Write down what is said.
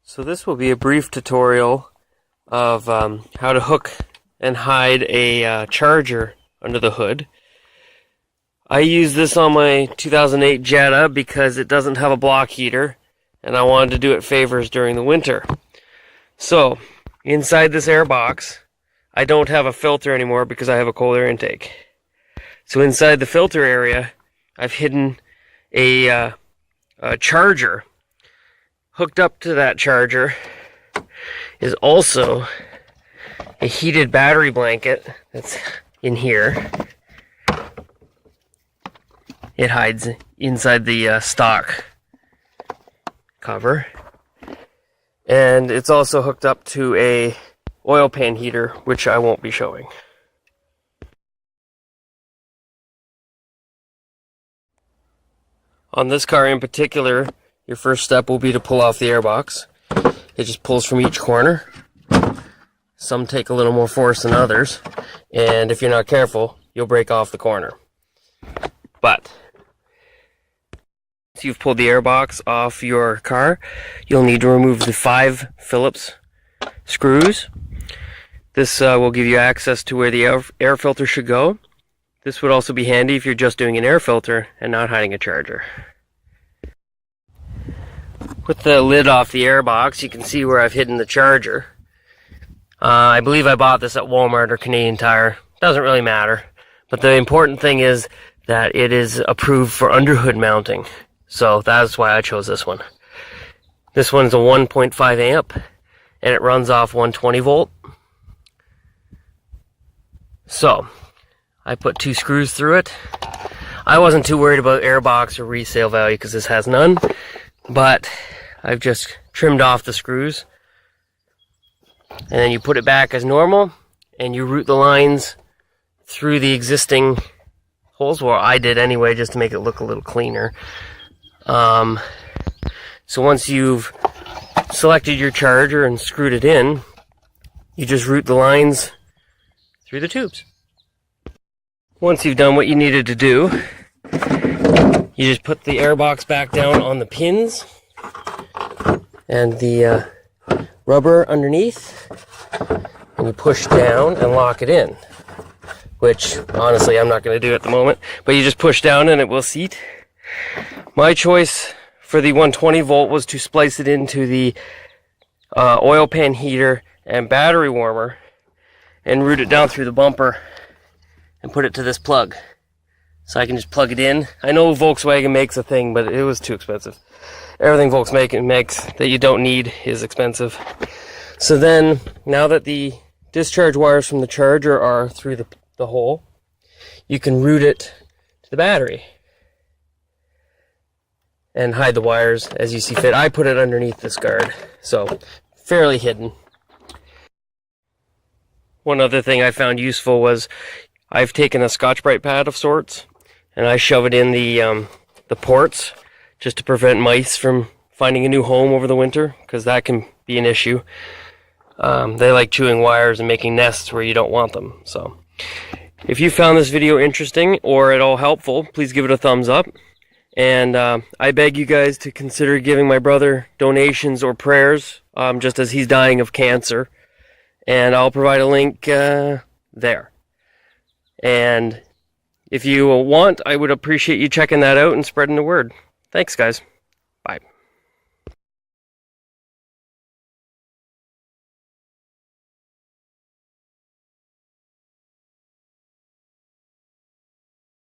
So this will be a brief tutorial of how to hook and hide a charger under the hood. I use this on my 2008 Jetta because it doesn't have a block heater, and I wanted to do it favors during the winter. So inside this air box, I don't have a filter anymore because I have a cold air intake. So inside the filter area, I've hidden a charger. Hooked up to that charger is also a heated battery blanket that's in here. It hides inside the stock cover. And it's also hooked up to a oil pan heater, which I won't be showing. On this car in particular, your first step will be to pull off the airbox. It just pulls from each corner. Some take a little more force than others, and if you're not careful, you'll break off the corner. But once you've pulled the airbox off your car, you'll need to remove the 5 Phillips screws. This will give you access to where the air filter should go. This would also be handy if you're just doing an air filter and not hiding a charger. With the lid off the airbox, you can see where I've hidden the charger. I believe I bought this at Walmart or Canadian Tire. Doesn't really matter. But the important thing is that it is approved for underhood mounting. So that's why I chose this one. This one's a 1.5 amp and it runs off 120 volt. So I put 2 screws through it. I wasn't too worried about airbox or resale value because this has none. But I've just trimmed off the screws, and then you put it back as normal, and you route the lines through the existing holes. Well, I did anyway, just to make it look a little cleaner. So once you've selected your charger and screwed it in, you just route the lines through the tubes. Once you've done what you needed to do, you just put the airbox back down on the pins and the rubber underneath, and you push down and lock it in, which honestly I'm not going to do at the moment, but you just push down and it will seat. My choice for the 120 volt was to splice it into the oil pan heater and battery warmer and route it down through the bumper and put it to this plug. So I can just plug it in. I know Volkswagen makes a thing, but it was too expensive. Everything Volkswagen makes that you don't need is expensive. So then, now that the discharge wires from the charger are through the hole, you can route it to the battery and hide the wires as you see fit. I put it underneath this guard, so fairly hidden. One other thing I found useful was I've taken a Scotch-Brite pad of sorts, and I shove it in the ports just to prevent mice from finding a new home over the winter, because that can be an issue. They like chewing wires and making nests where you don't want them. So if you found this video interesting or at all helpful, please give it a thumbs up. And I beg you guys to consider giving my brother donations or prayers, just as he's dying of cancer. And I'll provide a link there. And if you want, I would appreciate you checking that out and spreading the word. Thanks, guys. Bye.